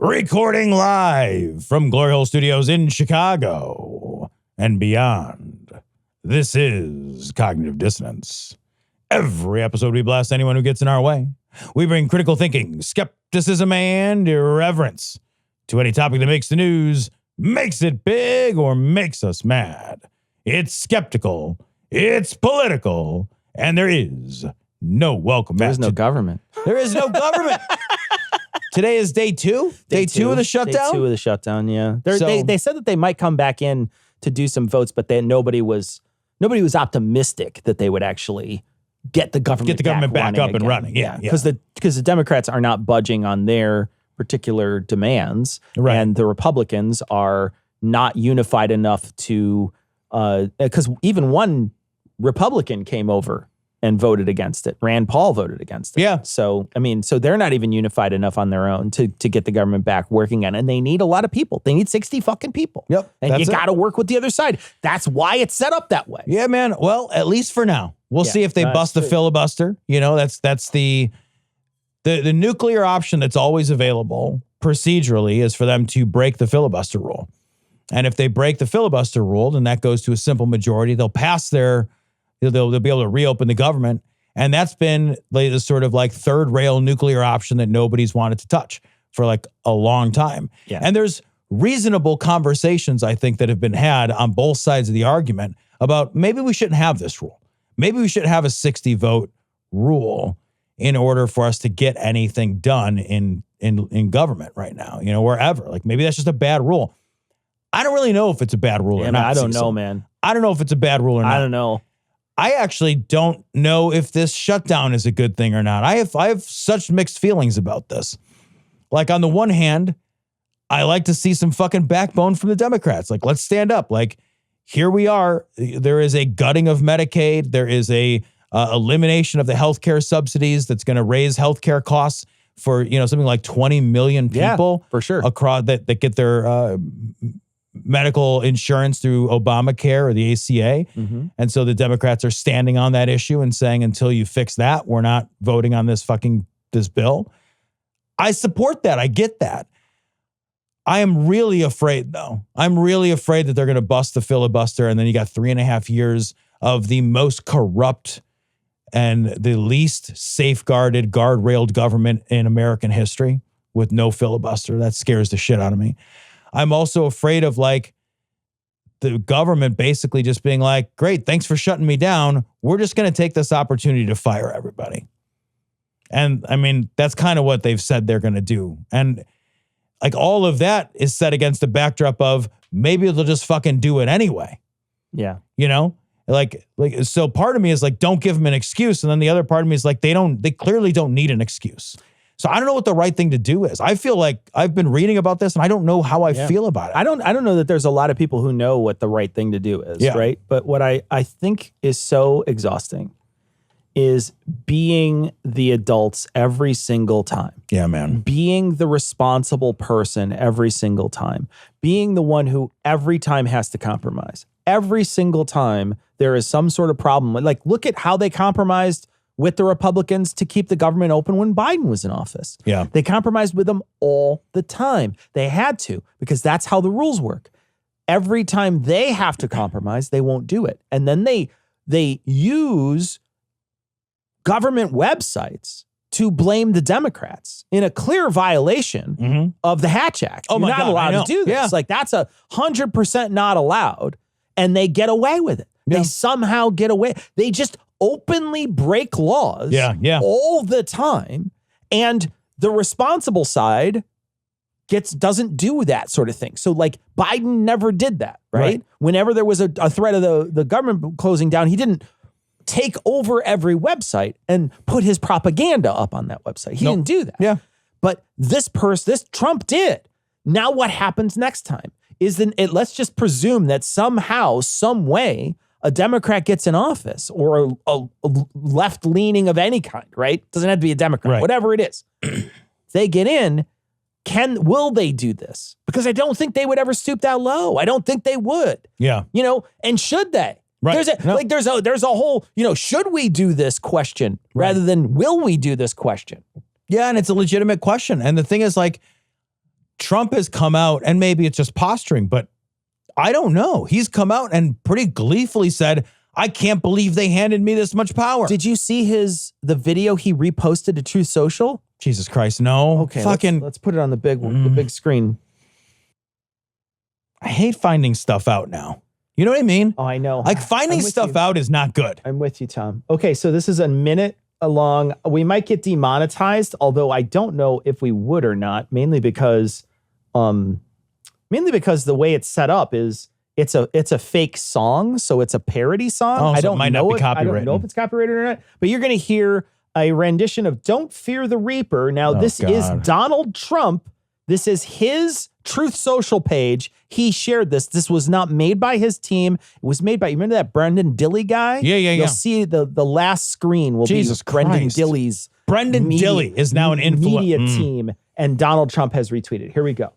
Recording live from Glory Hole Studios in Chicago and beyond. This is Cognitive Dissonance. Every episode we blast anyone who gets in our way. We bring critical thinking, skepticism, and irreverence to any topic that makes the news, makes it big, or makes us mad. It's skeptical, it's political, and there is no welcome match. There's no government. There is no government. Today is day two? Day two of the shutdown? Day two of the shutdown, yeah. They said that they might come back in to do some votes, but then nobody was optimistic that they would actually get the government back up and running. Yeah. Because the Democrats are not budging on their particular demands, right. And the Republicans are not unified enough to, because even one Republican came over and voted against it. Rand Paul voted against it. Yeah. So they're not even unified enough on their own to get the government back working on it. And they need a lot of people. They need 60 fucking people. Yep. And you got to work with the other side. That's why it's set up that way. Yeah, man. Well, at least for now. We'll see if they bust the filibuster. You know, that's the nuclear option that's always available procedurally is for them to break the filibuster rule. And if they break the filibuster rule, then that goes to a simple majority. They'll pass they'll be able to reopen the government. And that's been the sort of like third rail nuclear option that nobody's wanted to touch for like a long time. Yeah. And there's reasonable conversations, I think, that have been had on both sides of the argument about maybe we shouldn't have this rule. Maybe we should have a 60 vote rule in order for us to get anything done in government right now, you know, wherever. Like maybe that's just a bad rule. I don't really know if it's a bad rule or not. I don't know, man. I don't know if it's a bad rule or not. I don't know. I actually don't know if this shutdown is a good thing or not. I have such mixed feelings about this. Like on the one hand, I like to see some fucking backbone from the Democrats. Like, let's stand up. Like, here we are. There is a gutting of Medicaid. There is a elimination of the healthcare subsidies that's going to raise healthcare costs for, you know, something like 20 million people for sure across that get their medical insurance through Obamacare or the ACA. Mm-hmm. And so the Democrats are standing on that issue and saying, until you fix that, we're not voting on this bill. I support that. I get that. I am really afraid, though. I'm really afraid that they're going to bust the filibuster. And then you got 3.5 years of the most corrupt and the least safeguarded, guardrailed government in American history with no filibuster. That scares the shit out of me. I'm also afraid of like the government basically just being like, great, thanks for shutting me down. We're just going to take this opportunity to fire everybody. And I mean, that's kind of what they've said they're going to do. And like all of that is set against the backdrop of maybe they'll just fucking do it anyway. Yeah. You know, like, so part of me is like, don't give them an excuse. And then the other part of me is like, they clearly don't need an excuse. So I don't know what the right thing to do is. I feel like I've been reading about this and I don't know how I feel about it. I don't know that there's a lot of people who know what the right thing to do is, right? But what I think is so exhausting is being the adults every single time. Yeah, man. Being the responsible person every single time. Being the one who every time has to compromise. Every single time there is some sort of problem. Like, look at how they compromised with the Republicans to keep the government open when Biden was in office. Yeah. They compromised with them all the time. They had to, because that's how the rules work. Every time they have to compromise, they won't do it. And then they use government websites to blame the Democrats in a clear violation of the Hatch Act. Oh, You're my not God, allowed to do this. Yeah. Like, that's 100% not allowed. And they get away with it. Yeah. They somehow get away. They just openly break laws all the time. And the responsible side doesn't do that sort of thing. So like Biden never did that, right? Whenever there was a threat of the government closing down, he didn't take over every website and put his propaganda up on that website. He didn't do that. Yeah. But this Trump did. Now what happens next time is let's just presume that somehow, some way, a Democrat gets in office or a left-leaning of any kind, right? Doesn't have to be a Democrat, whatever it is. They get in, will they do this? Because I don't think they would ever stoop that low. I don't think they would. Yeah. You know, and should they? Right. There's a whole, should we do this question rather than will we do this question? Yeah, and it's a legitimate question. And the thing is, like, Trump has come out, and maybe it's just posturing, but I don't know. He's come out and pretty gleefully said, I can't believe they handed me this much power. Did you see the video he reposted to Truth Social? Jesus Christ, no. Okay, fucking. let's put it on the big screen. I hate finding stuff out now. You know what I mean? Oh, I know. Like finding stuff out is not good. I'm with you, Tom. Okay, so this is a minute long. We might get demonetized, although I don't know if we would or not, mainly because the way it's set up is it's a fake song, so it's a parody song. Oh, I so don't it might know not be copyrighted. I don't know if it's copyrighted or not, but you're going to hear a rendition of Don't Fear the Reaper. Now, this is Donald Trump. This is his Truth Social page. He shared this. This was not made by his team. It was made by, you remember that Brendan Dilley guy? Yeah. You'll see the last screen will Jesus be Brendan Christ. Dilley's Brendan Dilley is now an media team, and Donald Trump has retweeted. Here we go.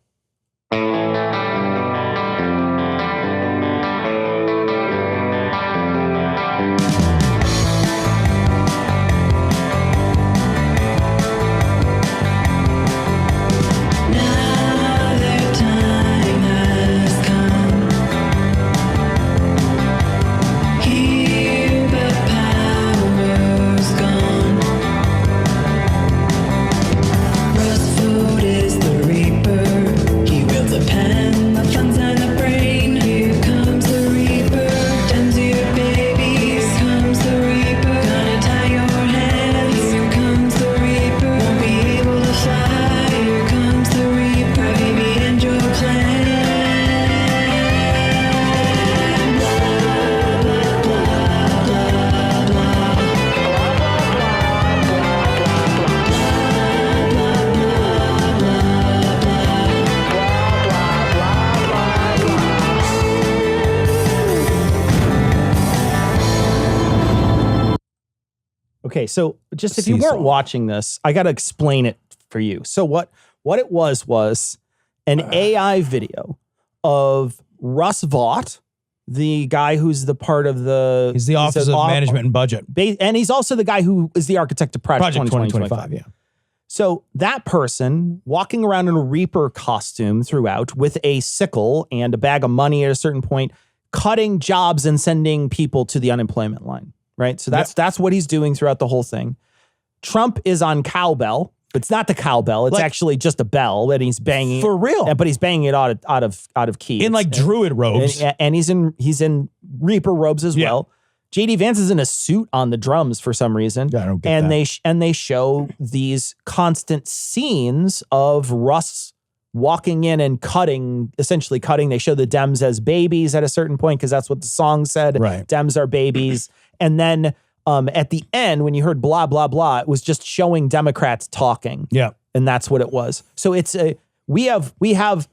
Okay, so just if you weren't watching this, I got to explain it for you. So what it was an AI video of Russ Vought, the guy who's the part of the... He's the Office of Management and Budget. And he's also the guy who is the architect of Project 2025. Yeah. So that person walking around in a Reaper costume throughout with a sickle and a bag of money at a certain point, cutting jobs and sending people to the unemployment line. Right. So that's what he's doing throughout the whole thing. Trump is on cowbell. It's not the cowbell. It's actually just a bell and he's banging for real. But he's banging it out of keys. In druid robes. And he's in Reaper robes as well. JD Vance is in a suit on the drums for some reason. Yeah, I don't get that. They show these constant scenes of Russ walking in and essentially cutting. They show the Dems as babies at a certain point because that's what the song said. Right. Dems are babies. And then at the end, when you heard blah, blah, blah, it was just showing Democrats talking. Yeah. And that's what it was. So we have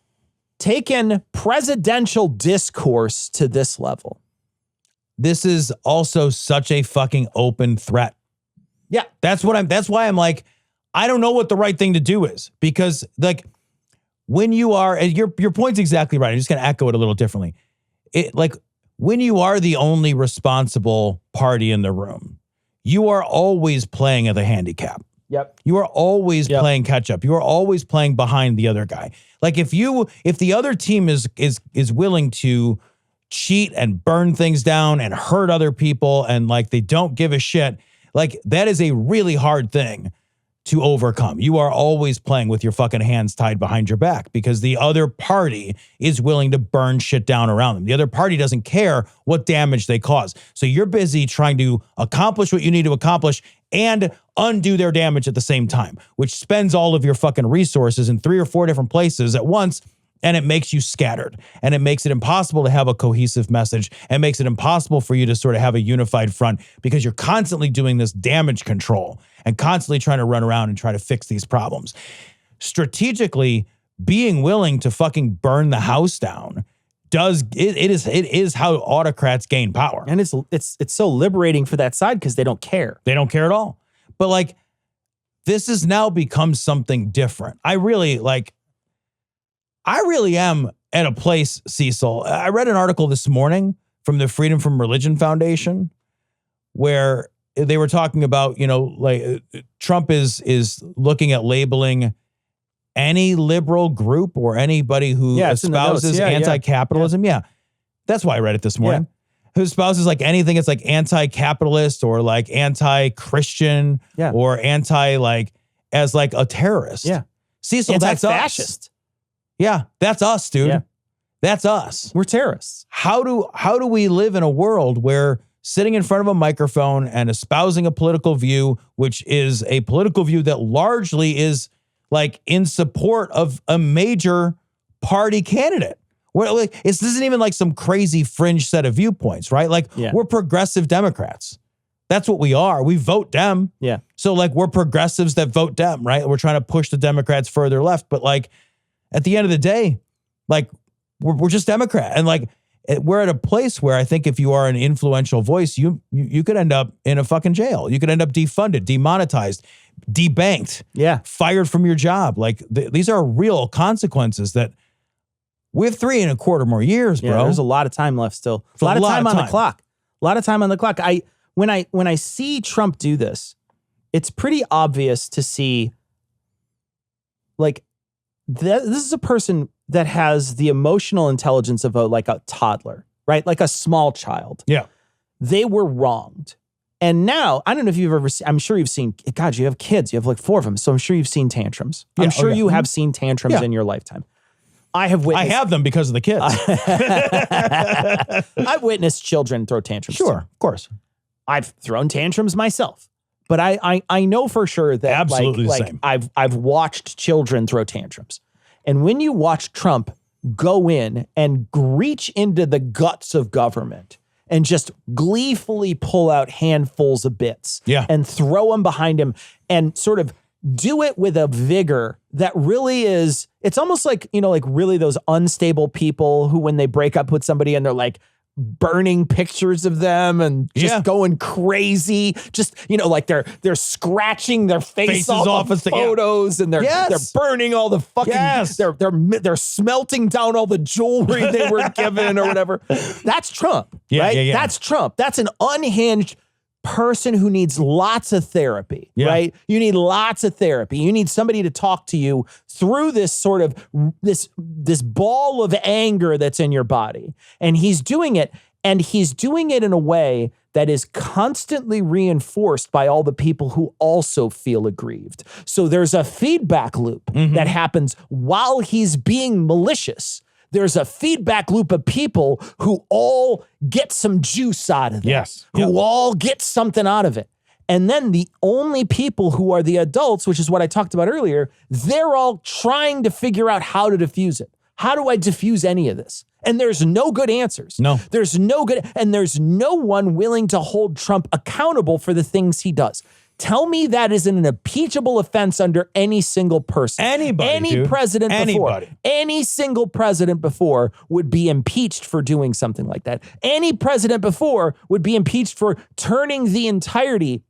taken presidential discourse to this level. This is also such a fucking open threat. Yeah. That's why I'm like, I don't know what the right thing to do is, because like when you are, and your point's exactly right. I'm just going to echo it a little differently. When you are the only responsible party in the room, you are always playing at the handicap. Yep. You are always playing catch up. You are always playing behind the other guy. Like if the other team is willing to cheat and burn things down and hurt other people and like they don't give a shit, like that is a really hard thing to overcome. You are always playing with your fucking hands tied behind your back because the other party is willing to burn shit down around them. The other party doesn't care what damage they cause. So you're busy trying to accomplish what you need to accomplish and undo their damage at the same time, which spends all of your fucking resources in 3 or 4 different places at once. And it makes you scattered, and it makes it impossible to have a cohesive message, and makes it impossible for you to sort of have a unified front because you're constantly doing this damage control and constantly trying to run around and try to fix these problems. Strategically, being willing to fucking burn the house down it is how autocrats gain power. And it's so liberating for that side because they don't care. They don't care at all. But like, this has now become something different. I really am at a place, Cecil. I read an article this morning from the Freedom from Religion Foundation where they were talking about, Trump is looking at labeling any liberal group or anybody who espouses anti-capitalism. Yeah. That's why I read it this morning. Who espouses like anything that's like anti-capitalist or like anti-Christian or as like a terrorist. Yeah. See, so that's fascist. Yeah, that's us, dude. Yeah. That's us. We're terrorists. How do we live in a world where sitting in front of a microphone and espousing a political view, which is a political view that largely is like in support of a major party candidate? Where like this isn't even like some crazy fringe set of viewpoints, right? Like we're progressive Democrats. That's what we are. We vote Dem. Yeah. So like we're progressives that vote Dem, right? We're trying to push the Democrats further left. But like at the end of the day, like we're just Democrat. And like we're at a place where I think if you are an influential voice, you could end up in a fucking jail. You could end up defunded, demonetized, debanked, fired from your job. Like these are real consequences that we have 3.25 more years, bro. Yeah, there's a lot of time left still. A lot of time on the clock. A lot of time on the clock. When I see Trump do this, it's pretty obvious to see like this is a person that has the emotional intelligence of a toddler, right? Like a small child. Yeah. They were wronged. And now, I don't know if you've ever seen, I'm sure you've seen, God, you have kids. You have like 4 of them. So I'm sure you've seen tantrums. I'm sure you have seen tantrums in your lifetime. I have them because of the kids. I've witnessed children throw tantrums. Sure, of course. I've thrown tantrums myself. But I know for sure that absolutely the same. I've watched children throw tantrums. And when you watch Trump go in and reach into the guts of government and just gleefully pull out handfuls of bits and throw them behind him and sort of do it with a vigor that really is, it's almost like, like really those unstable people who when they break up with somebody and they're like burning pictures of them and just going crazy, just, like they're scratching their faces off of photos and they're burning all the fucking, they're smelting down all the jewelry they were given or whatever. That's Trump, right? That's Trump. That's an unhinged person who needs lots of therapy, right? You need lots of therapy. You need somebody to talk to you through this sort of this ball of anger that's in your body. And he's doing it, and he's doing it in a way that is constantly reinforced by all the people who also feel aggrieved. So there's a feedback loop that happens while he's being malicious. There's a feedback loop of people who all get some juice out of it. Who all get something out of it. And then the only people who are the adults, which is what I talked about earlier, they're all trying to figure out how to diffuse it. How do I diffuse any of this? And there's no good answers. No. There's no good, and there's no one willing to hold Trump accountable for the things he does. Tell me that isn't an impeachable offense under any single person. Any president before. Any single president before would be impeached for doing something like that. Any president before would be impeached for turning the entirety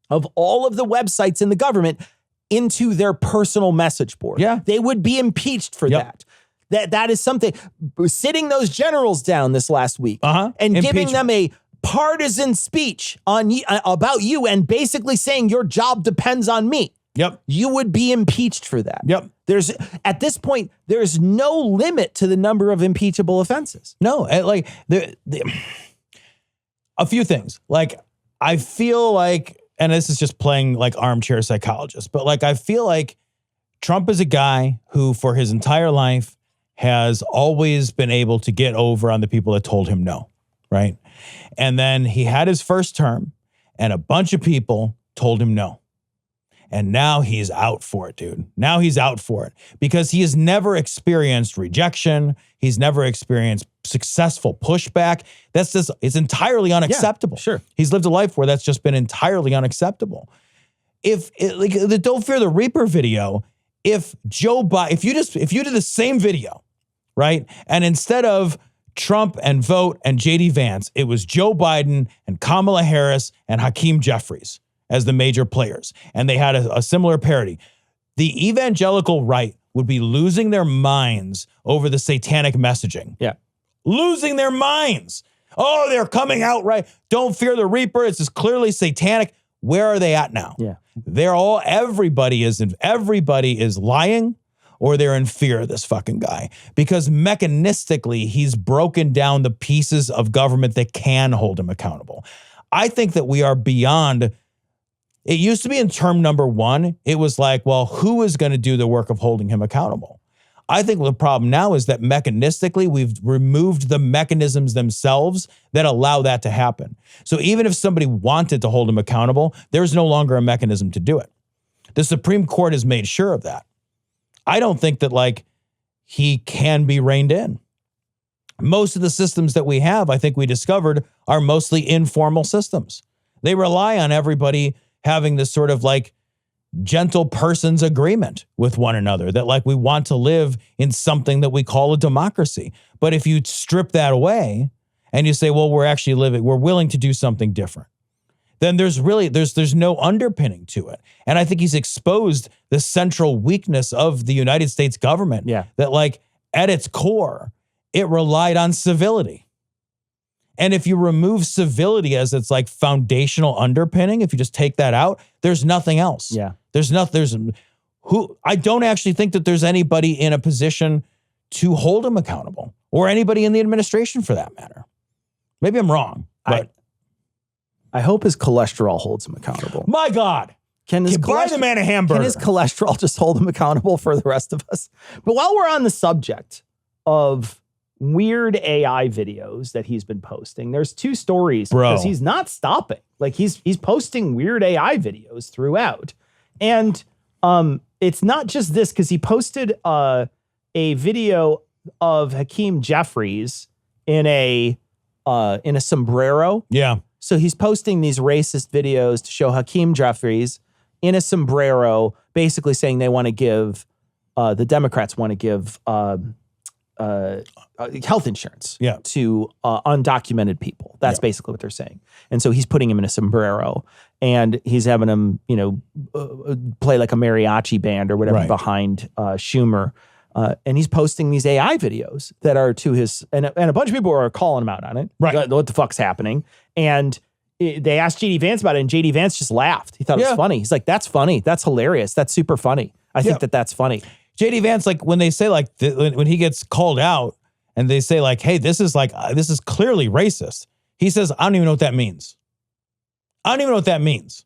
of all of the websites in the government into their personal message board. Yeah. They would be impeached for that. That is something. Sitting those generals down this last week and giving them a partisan speech about you and basically saying your job depends on me. You would be impeached for that. There's at this point, there's no limit to the number of impeachable offenses. No, like a few things. Like I feel like, and this is just playing like armchair psychologist, but like I feel like Trump is a guy who for his entire life has always been able to get over on the people that told him no, right? And then he had his first term and a bunch of people told him no. And now he's out for it, dude. Now he's out for it because he has never experienced rejection. He's never experienced successful pushback. That's just, it's entirely unacceptable. Sure. He's lived a life where that's just been entirely unacceptable. Like the Don't Fear the Reaper video, if Joe Biden, if you did the same video, right? And instead of Trump and Vote and JD Vance, it was Joe Biden and Kamala Harris and Hakeem Jeffries as the major players. And they had a similar parody. The evangelical right would be losing their minds over the satanic messaging. Yeah. Losing their minds. Oh, they're coming out right. Don't fear the Reaper. It's just clearly satanic. Where are they at now? Yeah. Everybody is lying, or they're in fear of this fucking guy, because mechanistically he's broken down the pieces of government that can hold him accountable. I think that we are beyond. It used to be in term number one, it was like, well, who is going to do the work of holding him accountable? I think the problem now is that mechanistically we've removed the mechanisms themselves that allow that to happen. So even if somebody wanted to hold him accountable, there's no longer a mechanism to do it. The Supreme Court has made sure of that. I don't think that like he can be reined in. Most of the systems that we have, I think we discovered, are mostly informal systems. They rely on everybody having this sort of like gentle person's agreement with one another, that like we want to live in something that we call a democracy. But if you strip that away and you say, well, we're willing to do something different, then there's no underpinning to it. And I think he's exposed the central weakness of the United States government. Yeah. That like at its core, it relied on civility. And if you remove civility as its like foundational underpinning, if you just take that out, there's nothing else. Yeah. I don't actually think that there's anybody in a position to hold him accountable, or anybody in the administration for that matter. Maybe I'm wrong, but I hope his cholesterol holds him accountable. My God. Can buy the man a hamburger? Can his cholesterol just hold him accountable for the rest of us? But while we're on the subject of weird AI videos that he's been posting, there's two stories because he's not stopping. Like he's posting weird AI videos throughout. And it's not just this, because he posted a video of Hakeem Jeffries in a sombrero. Yeah. So he's posting these racist videos to show Hakeem Jeffries in a sombrero, basically saying they want to give, the Democrats want to give health insurance to undocumented people. That's basically what they're saying. And so he's putting him in a sombrero and he's having him, play like a mariachi band or whatever behind Schumer. And he's posting these AI videos that are to his, and a bunch of people are calling him out on it. Right. What the fuck's happening? And they asked J.D. Vance about it, and J.D. Vance just laughed. He thought it was funny. He's like, that's funny. That's hilarious. That's super funny. I think that's funny. J.D. Vance, like when they say like, when he gets called out and they say like, hey, this is clearly racist. He says, I don't even know what that means. I don't even know what that means.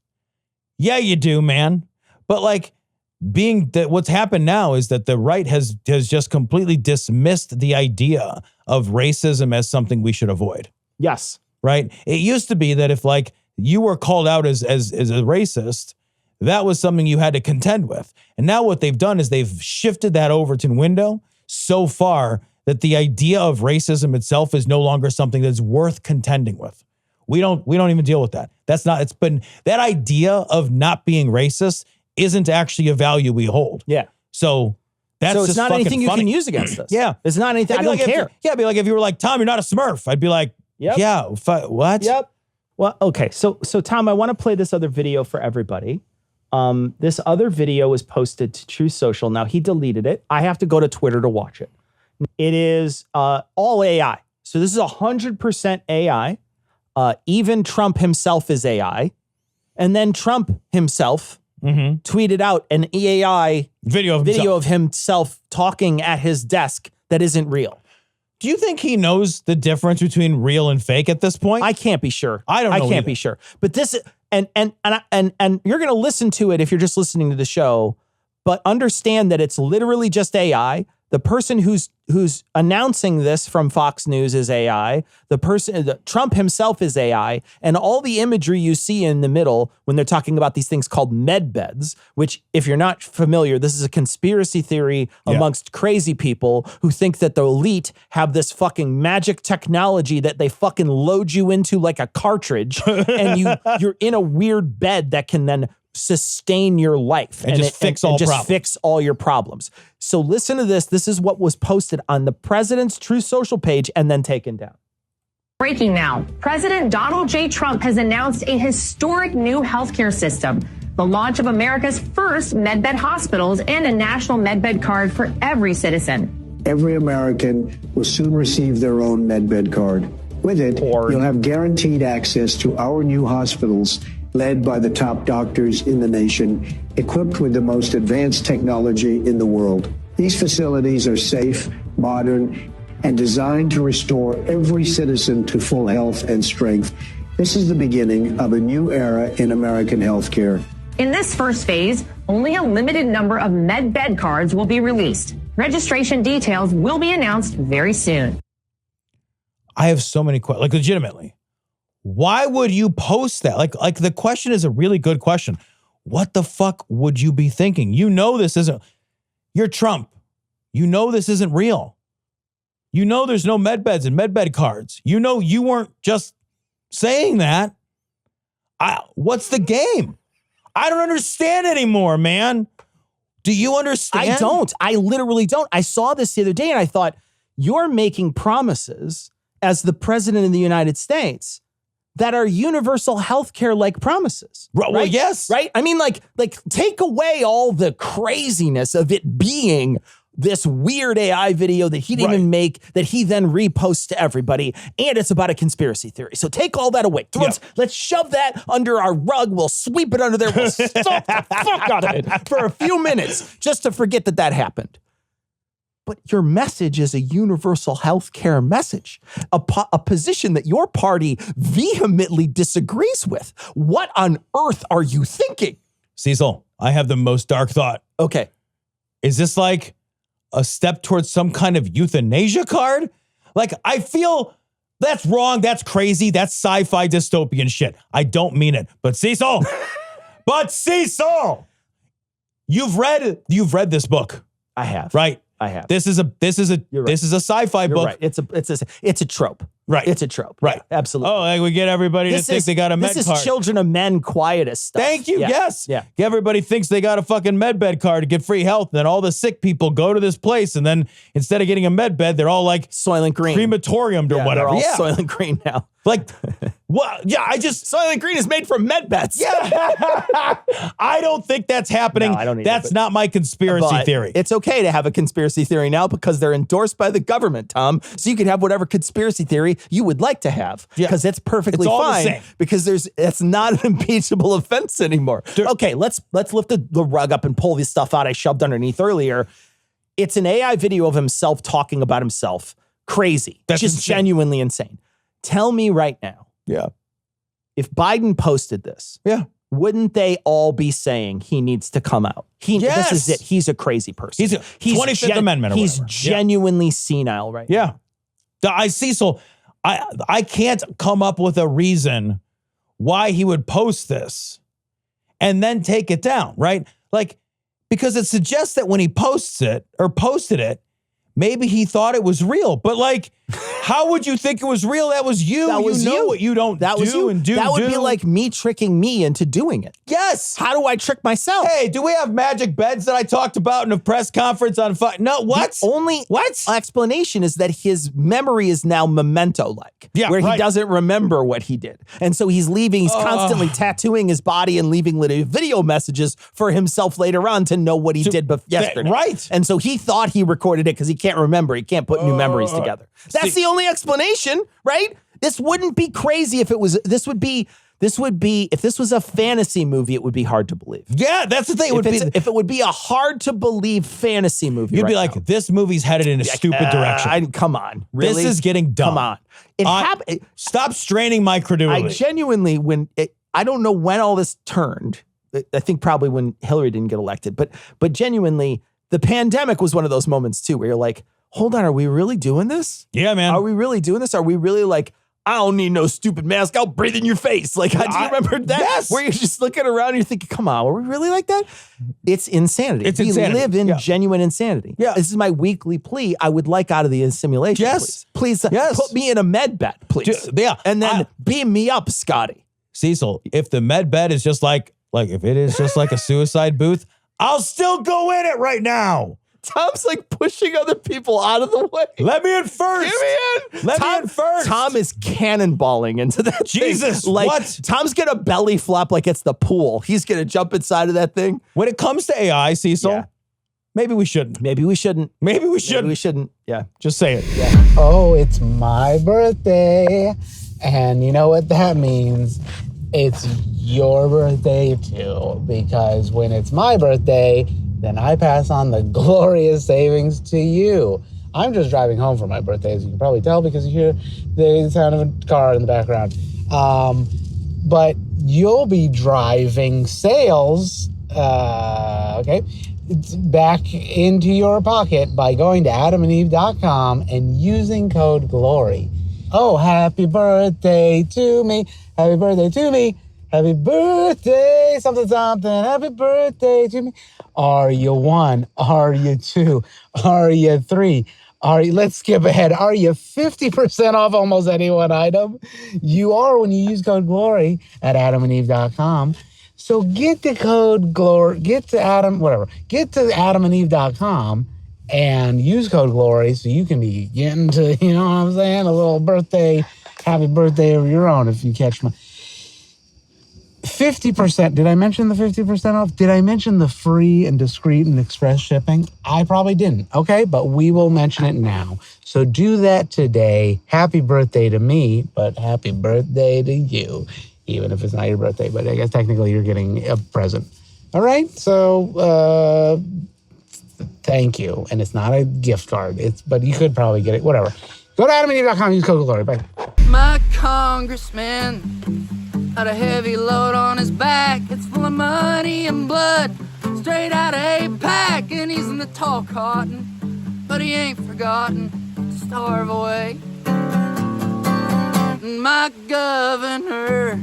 Yeah, you do, man. But like, what's happened now is that the right has just completely dismissed the idea of racism as something we should avoid. Yes. Right? It used to be that if like you were called out as a racist, that was something you had to contend with. And now what they've done is they've shifted that Overton window so far that the idea of racism itself is no longer something that's worth contending with. We don't even deal with that. That idea of not being racist isn't actually a value we hold. Yeah. So that's it's just not anything you funny. can use against us. Yeah. It's not anything. I don't care. It'd be like if you were like, Tom, you're not a Smurf. I'd be like, what? Yep. Well, okay. So Tom, I want to play this other video for everybody. This other video was posted to Truth Social. Now he deleted it. I have to go to Twitter to watch it. It is all AI. So this is 100% AI. Even Trump himself is AI. And then Trump himself tweeted out an AI video of himself talking at his desk that isn't real. Do you think he knows the difference between real and fake at this point? I can't be sure. I don't know. I can't be sure. But this, and you're going to listen to it if you're just listening to the show, but understand that it's literally just AI. The person who's announcing this from Fox News is AI. Trump himself is AI. And all the imagery you see in the middle when they're talking about these things called medbeds, which if you're not familiar, this is a conspiracy theory amongst crazy people who think that the elite have this fucking magic technology that they fucking load you into like a cartridge and you're in a weird bed that can then sustain your life and just fix all your problems. So listen to this. This is what was posted on the president's Truth Social page and then taken down. Breaking now. President Donald J. Trump has announced a historic new healthcare system, the launch of America's first medbed hospitals and a national medbed card for every citizen. Every American will soon receive their own medbed card. With it, you'll have guaranteed access to our new hospitals led by the top doctors in the nation, equipped with the most advanced technology in the world. These facilities are safe, modern, and designed to restore every citizen to full health and strength. This is the beginning of a new era in American healthcare. In this first phase, only a limited number of Medbed cards will be released. Registration details will be announced very soon. I have so many questions, like legitimately. Why would you post that? Like the question is a really good question. What the fuck would you be thinking? You know this isn't, you're Trump. You know this isn't real. You know there's no Medbeds and Medbed cards. You know you weren't just saying that. What's the game? I don't understand anymore, man. Do you understand? I don't. I literally don't. I saw this the other day and I thought, you're making promises as the president of the United States that are universal healthcare like promises. Right? Well, yes. Right? I mean, like take away all the craziness of it being this weird AI video that he didn't even make, that he then reposts to everybody, and it's about a conspiracy theory. So take all that away. Let's shove that under our rug. We'll sweep it under there. We'll stomp the fuck out of it for a few minutes just to forget that happened. But your message is a universal health care message, a position that your party vehemently disagrees with. What on earth are you thinking? Cecil, I have the most dark thought. Okay. Is this like a step towards some kind of euthanasia card? Like, I feel that's wrong. That's crazy. That's sci-fi dystopian shit. I don't mean it. But Cecil, you've read this book. I have. Right? I have. This is a sci-fi book. Right. It's a trope. Right. It's a trope. Right. Absolutely. Oh, like we get everybody to think they got a med card. This is Children of Men quietest stuff. Thank you. Yeah. Yes. Yeah. Everybody thinks they got a fucking Medbed card to get free health. And then all the sick people go to this place. And then instead of getting a Medbed, they're all like Soylent Green, crematoriumed or whatever. They're all Soylent Green now. Like, well, yeah, Soylent Green is made from Medbeds. Yeah. I don't think that's happening. No, I don't either, that's not my conspiracy theory. It's okay to have a conspiracy theory now because they're endorsed by the government, Tom. So you can have whatever conspiracy theory you would like to have because it's perfectly fine because it's not an impeachable offense anymore. Okay, let's lift the rug up and pull this stuff out I shoved underneath earlier. It's an AI video of himself talking about himself. Crazy. That's just genuinely insane. Tell me right now. Yeah. If Biden posted this, wouldn't they all be saying he needs to come out? This is it. He's a crazy person. He's 25th Amendment. He's genuinely senile right now. Cecil, I can't come up with a reason why he would post this and then take it down, right? Like, because it suggests that when he posted it, maybe he thought it was real, but like, how would you think it was real? That was you. That was you. What you don't that was you. And do. That would be like me tricking me into doing it. Yes. How do I trick myself? Hey, do we have magic beds that I talked about in a press conference on No, what? The only explanation is that his memory is now memento-like, where he doesn't remember what he did. And so he's constantly tattooing his body and leaving little video messages for himself later on to know what he did yesterday. Right. And so he thought he recorded it because he can't remember. He can't put new memories together. That's the only explanation, right? This wouldn't be crazy if it was, this would be, if this was a fantasy movie, it would be hard to believe. Yeah, that's the thing. If it would be a hard to believe fantasy movie, you'd be like, this movie's headed in a stupid direction. Come on. Really? This is getting dumb. Come on. Stop straining my credulity. I genuinely, I don't know when all this turned. I think probably when Hillary didn't get elected, but genuinely, the pandemic was one of those moments too, where you're like, hold on, are we really doing this? Yeah, man. Are we really doing this? Are we really like, I don't need no stupid mask. I'll breathe in your face. Like, do you remember that? Yes. Where you're just looking around and you're thinking, come on, are we really like that? It's insanity. We live in genuine insanity. Yeah. This is my weekly plea. I would like out of the simulation. Yes. Please put me in a med bed, please. And then beam me up, Scotty. Cecil, if the med bed is just like if it is just like a suicide booth, I'll still go in it right now. Tom's like pushing other people out of the way. Let me in first. Get me in. Let me in first. Tom is cannonballing into that Jesus, thing. Like, what? Tom's going to belly flop like it's the pool. He's going to jump inside of that thing. When it comes to AI, Cecil, maybe we shouldn't. Maybe we shouldn't. Yeah. Just say it. Yeah. Oh, it's my birthday. And you know what that means? It's your birthday too. Because when it's my birthday, then I pass on the glorious savings to you. I'm just driving home for my birthday, as you can probably tell, because you hear the sound of a car in the background. But you'll be driving sales, back into your pocket by going to adamandeve.com and using code GLORY. Oh, happy birthday to me. Happy birthday to me. Happy birthday, something, something. Happy birthday to me. Are you 1? Are you 2? Are you 3? Let's skip ahead. Are you 50% off almost any one item? You are when you use code GLORY at adamandeve.com. So get the code GLORY, get to adamandeve.com and use code GLORY so you can be getting to, you know what I'm saying, a little birthday, happy birthday of your own if you catch my... 50%. Did I mention the 50% off? Did I mention the free and discreet and express shipping? I probably didn't. Okay, but we will mention it now. So do that today. Happy birthday to me, but happy birthday to you, even if it's not your birthday. But I guess technically you're getting a present. All right, so thank you. And it's not a gift card. But you could probably get it. Whatever. Go to adamandeve.com. Use code GLORY. Bye. My congressman had a heavy load on his back. It's full of money and blood, straight out of AIPAC. And he's in the tall cotton, but he ain't forgotten to starve away. And my governor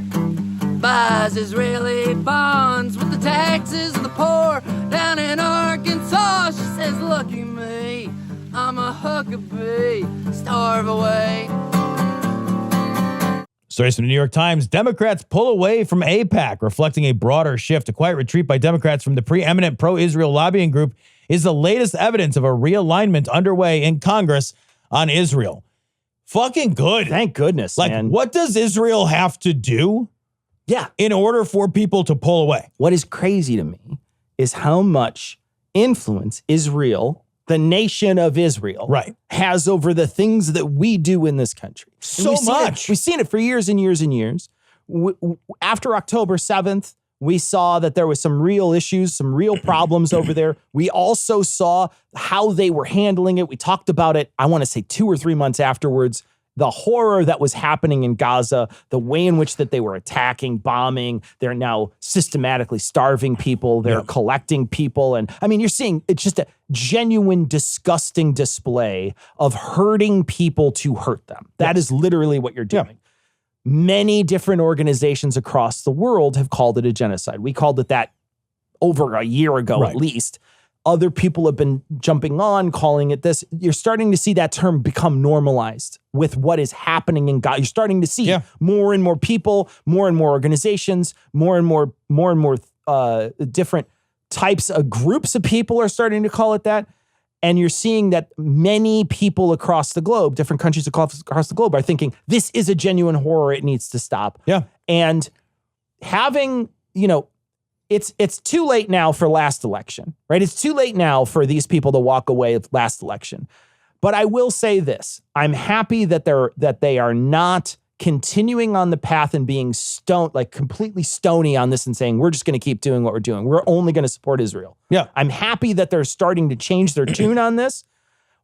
buys Israeli bonds with the taxes of the poor down in Arkansas. She says, lucky me, I'm a Huckabee, starve away. Stories from the New York Times. Democrats pull away from AIPAC, reflecting a broader shift. A quiet retreat by Democrats from the preeminent pro-Israel lobbying group is the latest evidence of a realignment underway in Congress on Israel. Fucking good. Thank goodness, man. What does Israel have to do in order for people to pull away? What is crazy to me is how much influence Israel, the nation of Israel, has over the things that we do in this country. So much. We've seen it for years and years and years. After October 7th, we saw that there was some real issues, some real problems over there. We also saw how they were handling it. We talked about it, I want to say 2 or 3 months afterwards. The horror that was happening in Gaza, the way in which that they were attacking, bombing, they're now systematically starving people, they're collecting people. And I mean, you're seeing it's just a genuine, disgusting display of hurting people to hurt them. That is literally what you're doing. Many different organizations across the world have called it a genocide. We called it that over a year ago, at least. Other people have been jumping on, calling it this. You're starting to see that term become normalized with what is happening in Gaza. You're starting to see more and more people, more and more organizations, more and more different types of groups of people are starting to call it that. And you're seeing that many people across the globe, different countries across the globe, are thinking this is a genuine horror. It needs to stop. And having, it's too late now for last election, right? It's too late now for these people to walk away with last election. But I will say this. I'm happy that they are not continuing on the path and being completely stony on this and saying, we're just going to keep doing what we're doing. We're only going to support Israel. I'm happy that they're starting to change their tune on this.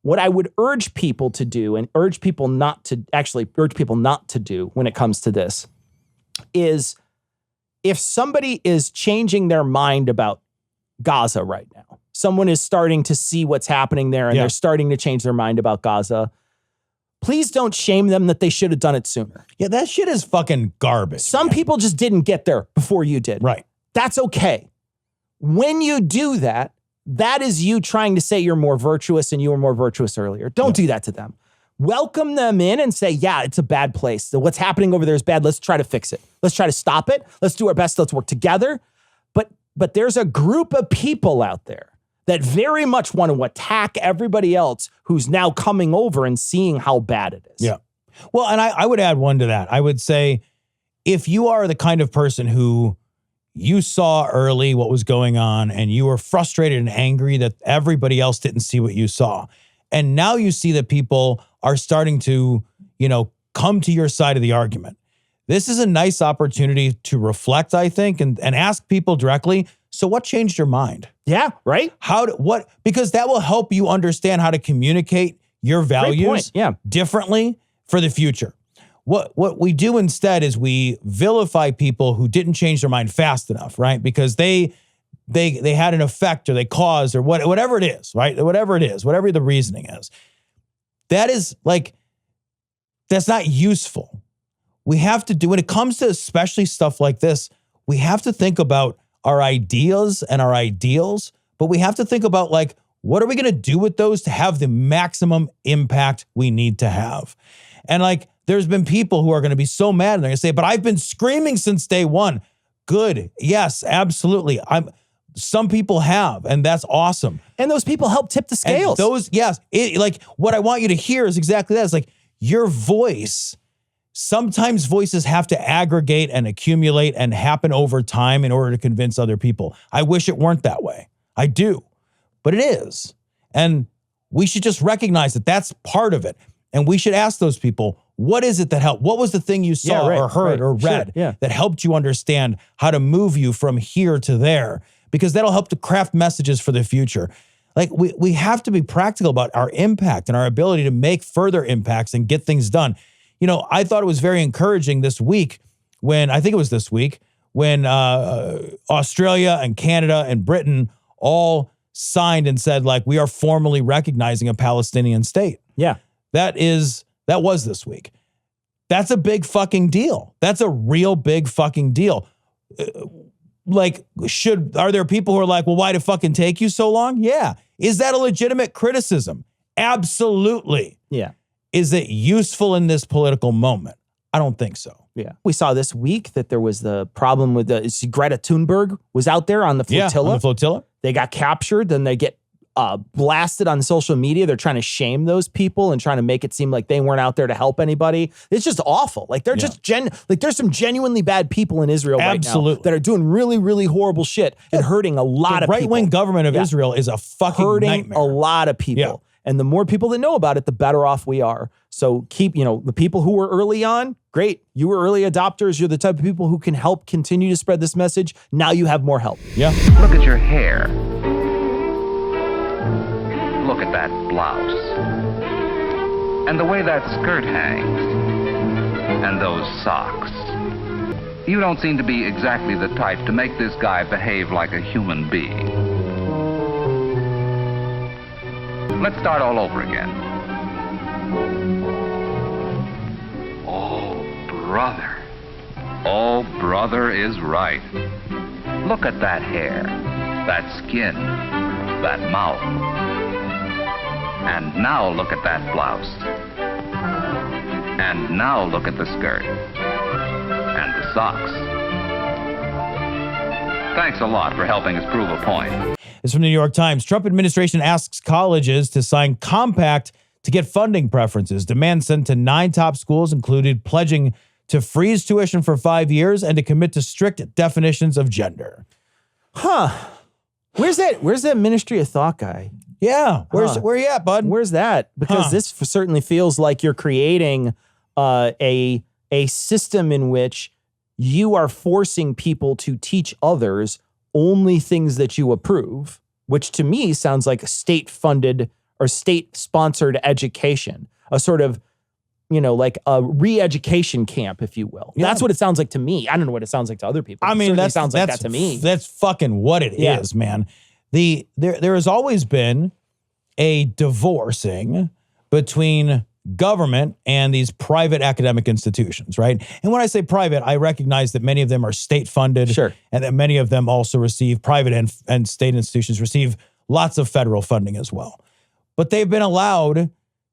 What I would urge people to do and urge people not to do when it comes to this is, if somebody is changing their mind about Gaza right now, someone is starting to see what's happening there and they're starting to change their mind about Gaza, please don't shame them that they should have done it sooner. Yeah, that shit is fucking garbage. Some people just didn't get there before you did. Right. That's okay. When you do that, that is you trying to say you're more virtuous and you were more virtuous earlier. Don't do that to them. Welcome them in and say, yeah, it's a bad place. So what's happening over there is bad. Let's try to fix it. Let's try to stop it. Let's do our best. Let's work together. But there's a group of people out there that very much want to attack everybody else who's now coming over and seeing how bad it is. Yeah. Well, and I would add one to that. I would say, if you are the kind of person who you saw early what was going on and you were frustrated and angry that everybody else didn't see what you saw, and now you see that people are starting to, come to your side of the argument. This is a nice opportunity to reflect, I think, and ask people directly, So what changed your mind? Yeah, right? Because that will help you understand how to communicate your values differently for the future. What we do instead is we vilify people who didn't change their mind fast enough, right? Because they had an effect or they caused or whatever it is, right? Whatever it is, whatever the reasoning is. That is like, that's not useful. We have to do, when it comes to especially stuff like this, we have to think about our ideas and our ideals, but we have to think about like, what are we going to do with those to have the maximum impact we need to have? And like, there's been people who are going to be so mad and they're going to say, but I've been screaming since day one. Good. Yes, absolutely. Some people have, and that's awesome. And those people help tip the scales. Like what I want you to hear is exactly that. It's like your voice. Sometimes voices have to aggregate and accumulate and happen over time in order to convince other people. I wish it weren't that way. I do, but it is. And we should just recognize that that's part of it. And we should ask those people, what is it that helped? What was the thing you saw or heard or read that helped you understand how to move you from here to there? Because that'll help to craft messages for the future. Like we have to be practical about our impact and our ability to make further impacts and get things done. You know, I thought it was very encouraging this week when Australia and Canada and Britain all signed and said, like, we are formally recognizing a Palestinian state. Yeah. That was this week. That's a big fucking deal. That's a real big fucking deal. Are there people who are like, well, why did it fucking take you so long? Yeah. Is that a legitimate criticism? Absolutely. Yeah. Is it useful in this political moment? I don't think so. Yeah. We saw this week that there was the problem with Greta Thunberg was out there on the flotilla. Yeah, on the flotilla. They got captured, then they get blasted on social media. They're trying to shame those people and trying to make it seem like they weren't out there to help anybody. It's just awful. Like they're just there's some genuinely bad people in Israel right now that are doing really, really horrible shit and hurting a lot of people. The right-wing government of Israel is a fucking nightmare. A lot of people. Yeah. And the more people that know about it, the better off we are. So keep, the people who were early on, great. You were early adopters. You're the type of people who can help continue to spread this message. Now you have more help. Yeah. Look at your hair. Look at that blouse. And the way that skirt hangs. And those socks. You don't seem to be exactly the type to make this guy behave like a human being. Let's start all over again. Oh, brother. Oh, brother is right. Look at that hair, that skin, that mouth. And now look at that blouse. And now look at the skirt. And the socks. Thanks a lot for helping us prove a point. It's from the New York Times. Trump administration asks colleges to sign compact to get funding preferences. Demands sent to 9 top schools included pledging to freeze tuition for 5 years and to commit to strict definitions of gender. Huh. Where's that Ministry of Thought guy? Yeah. Where you at, bud? Where's that? Because this certainly feels like you're creating a system in which you are forcing people to teach others only things that you approve, which to me sounds like a state-funded or state-sponsored education, a sort of, like a re-education camp, if you will. Yeah. That's what it sounds like to me. I don't know what it sounds like to other people. I mean, that sounds like that to me. That's fucking what it is, man. There has always been a divorcing between government and these private academic institutions, right? And when I say private, I recognize that many of them are state-funded, and that many of them also receive private and state institutions receive lots of federal funding as well. But they've been allowed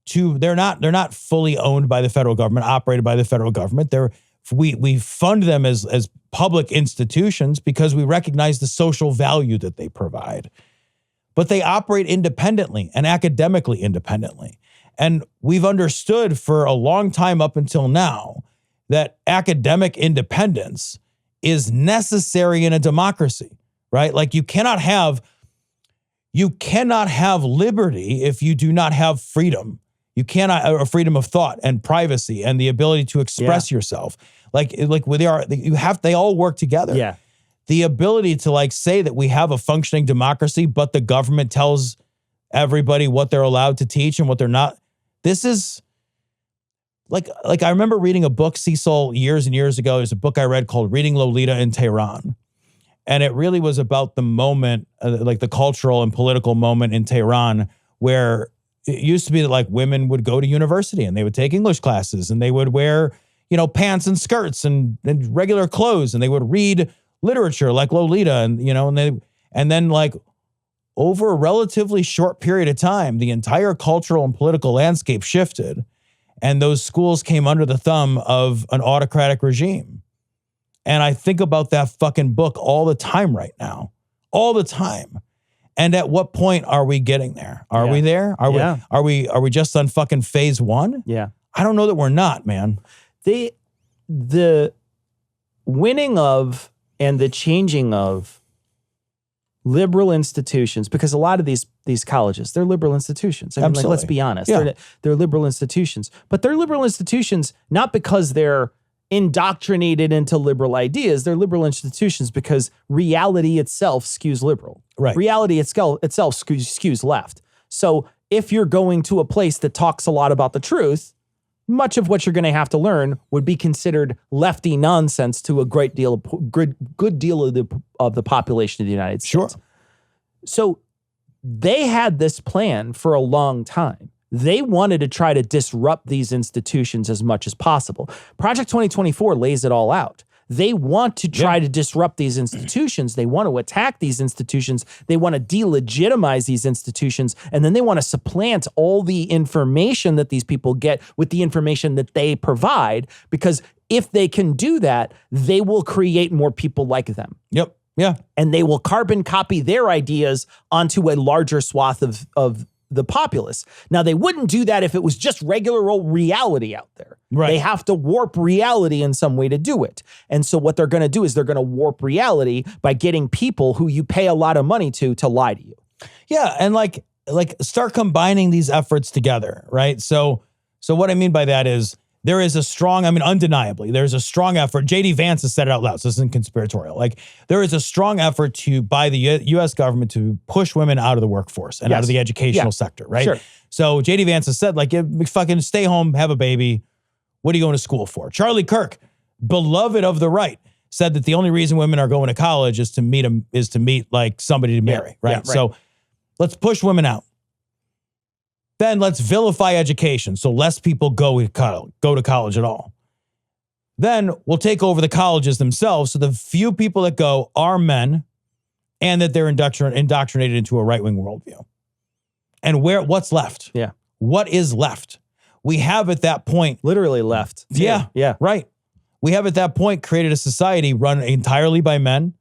to. They're not fully owned by the federal government, operated by the federal government. We fund them as public institutions because we recognize the social value that they provide. But they operate independently and academically independently. And we've understood for a long time up until now that academic independence is necessary in a democracy, right? Like you cannot have liberty if you do not have freedom. You cannot have a freedom of thought and privacy and the ability to express yourself. They all work together. Yeah. the ability to like say that we have a functioning democracy, but the government tells everybody what they're allowed to teach and what they're not. This is like I remember reading a book, Cecil, years and years ago. There's a book I read called Reading Lolita in Tehran. And it really was about the moment, like the cultural and political moment in Tehran, where it used to be that like women would go to university and they would take English classes and they would wear, pants and skirts and regular clothes, and they would read literature like Lolita and then like over a relatively short period of time, the entire cultural and political landscape shifted, and those schools came under the thumb of an autocratic regime. And I think about that fucking book all the time right now, all the time. And at what point are we getting there? Are we there? Are we just on fucking phase one? Yeah. I don't know that we're not, man. The winning of and the changing of liberal institutions, because a lot of these colleges, they're liberal institutions. I mean, like, let's be honest. Yeah. They're liberal institutions. But they're liberal institutions not because they're indoctrinated into liberal ideas. They're liberal institutions because reality itself skews liberal. Right. Reality itself skews left. So if you're going to a place that talks a lot about the truth, much of what you're going to have to learn would be considered lefty nonsense to a great deal of good deal of the population of the United States. Sure. So they had this plan for a long time. They wanted to try to disrupt these institutions as much as possible. Project 2024 lays it all out. They want to try to disrupt these institutions. They want to attack these institutions. They want to delegitimize these institutions. And then they want to supplant all the information that these people get with the information that they provide. Because if they can do that, they will create more people like them. Yep. Yeah. And they will carbon copy their ideas onto a larger swath of the populace. Now, they wouldn't do that if it was just regular old reality out there. Right. They have to warp reality in some way to do it. And so what they're going to do is they're going to warp reality by getting people who you pay a lot of money to lie to you. Yeah. And like start combining these efforts together, right? So what I mean by that is there is a strong, undeniably, there's a strong effort. J.D. Vance has said it out loud, so this isn't conspiratorial. Like, there is a strong effort by the U.S. government to push women out of the workforce and out of the educational sector, right? Sure. So J.D. Vance has said, like, fucking stay home, have a baby. What are you going to school for? Charlie Kirk, beloved of the right, said that the only reason women are going to college is to meet like somebody to marry, right? Yeah, right. So let's push women out. Then let's vilify education so less people go to college at all. Then we'll take over the colleges themselves so the few people that go are men and that they're indoctrinated into a right-wing worldview. And what's left? Yeah. What is left? We have at that point... Literally left. Yeah. Right. We have at that point created a society run entirely by men,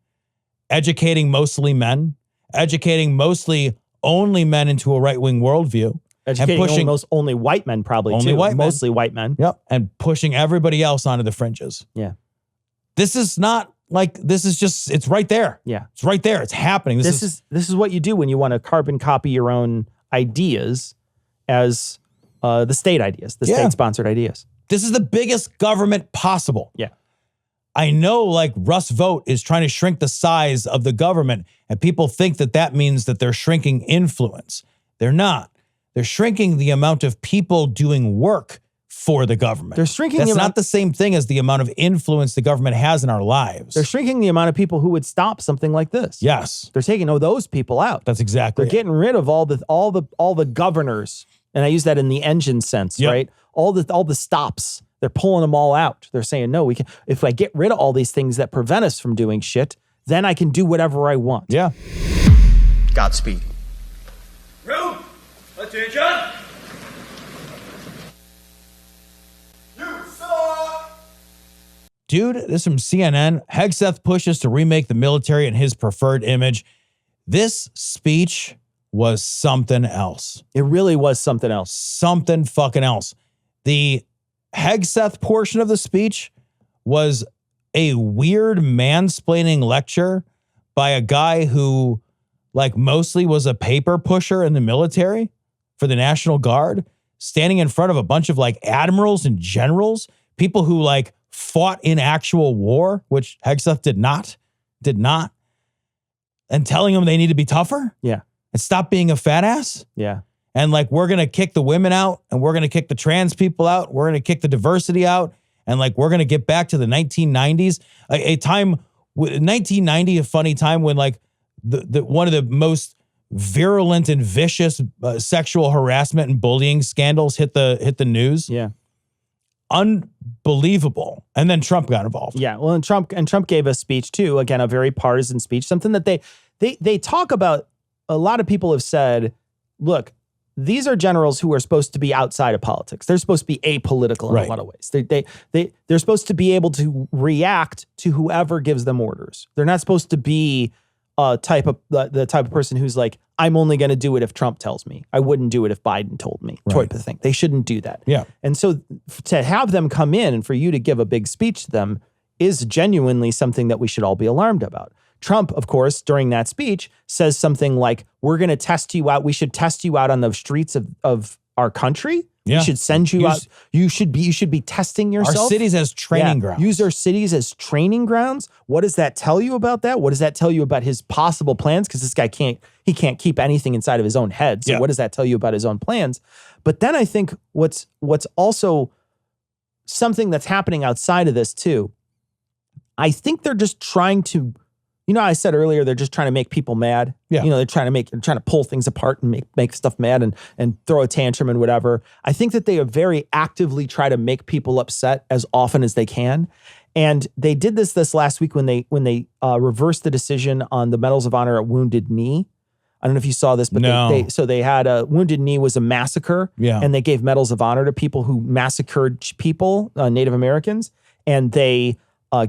educating mostly men, educating mostly only men into a right-wing worldview. Educating only white men, probably, only too. Mostly white men. Yep. And pushing everybody else onto the fringes. Yeah. This is not like, it's right there. Yeah. It's right there. It's happening. This is what you do when you want to carbon copy your own ideas as the state ideas, the state-sponsored ideas. This is the biggest government possible. Yeah. I know, like, Russ Vought is trying to shrink the size of the government, and people think that means that they're shrinking influence. They're not. They're shrinking the amount of people doing work for the government. They're shrinking. That's not the same thing as the amount of influence the government has in our lives. They're shrinking the amount of people who would stop something like this. Yes. They're taking those people out. That's exactly They're getting rid of all the governors. And I use that in the engine sense, right? All the stops. They're pulling them all out. They're saying, no, we can. If I get rid of all these things that prevent us from doing shit, then I can do whatever I want. Yeah. Godspeed. Room, attention. Dude, this is from CNN. Hegseth pushes to remake the military in his preferred image. This speech was something else. It really was something else. Something fucking else. The Hegseth portion of the speech was a weird mansplaining lecture by a guy who, like, mostly was a paper pusher in the military for the National Guard, standing in front of a bunch of, like, admirals and generals, people who, like, fought in actual war, which Hegseth did not. did not. And telling them they need to be tougher. Yeah. And stop being a fat ass. Yeah. And like, we're going to kick the women out and we're going to kick the trans people out. We're going to kick the diversity out. And like, we're going to get back to the 1990s, a time, 1990, a funny time when like the one of the most virulent and vicious sexual harassment and bullying scandals hit the news. Yeah. Unbelievable. And then Trump got involved. Yeah. Well, and Trump gave a speech too. Again, a very partisan speech, something that they talk about. A lot of people have said, look, these are generals who are supposed to be outside of politics. They're supposed to be apolitical in a lot of ways. They're supposed to be able to react to whoever gives them orders. They're not supposed to be the type of person who's like, I'm only going to do it if Trump tells me. I wouldn't do it if Biden told me. Type of thing. They shouldn't do that. Yeah. And so to have them come in and for you to give a big speech to them is genuinely something that we should all be alarmed about. Trump, of course, during that speech says something like, we're going to test you out. We should test you out on the streets of our country. Yeah. We should send you out. You should be testing yourself. Our cities as training grounds. Use our cities as training grounds. What does that tell you about that? What does that tell you about his possible plans? Because this guy can't keep anything inside of his own head. So what does that tell you about his own plans? But then I think what's also something that's happening outside of this too, I think they're just trying to, I said earlier, they're just trying to make people mad. Yeah. They're trying to pull things apart and make stuff mad and throw a tantrum and whatever. I think that they are very actively try to make people upset as often as they can. And they did this last week when they reversed the decision on the Medals of Honor at Wounded Knee. I don't know if you saw this, but they had a Wounded Knee was a massacre. Yeah. And they gave Medals of Honor to people who massacred people, Native Americans. And they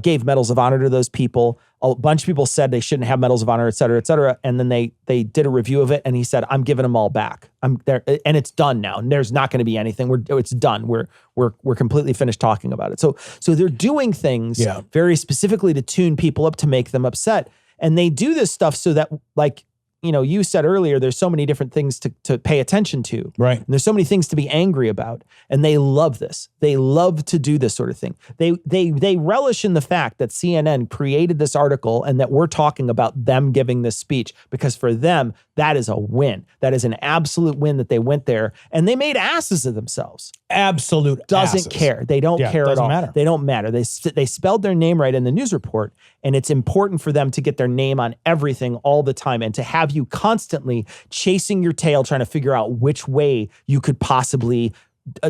gave Medals of Honor to those people. A bunch of people said they shouldn't have Medals of Honor, et cetera, et cetera. And then they did a review of it, and he said, "I'm giving them all back. I'm there, and it's done now. And there's not going to be anything. It's done. We're completely finished talking about it." So they're doing things very specifically to tune people up to make them upset, and they do this stuff so that, like, you said earlier, there's so many different things to pay attention to. Right. And there's so many things to be angry about. And they love this. They love to do this sort of thing. They relish in the fact that CNN created this article and that we're talking about them giving this speech, because for them, that is a win. That is an absolute win that they went there and they made asses of themselves. Absolute Doesn't asses. care. They don't care at all. Matter. They don't matter. They spelled their name right in the news report, and it's important for them to get their name on everything all the time and to have you constantly chasing your tail trying to figure out which way you could possibly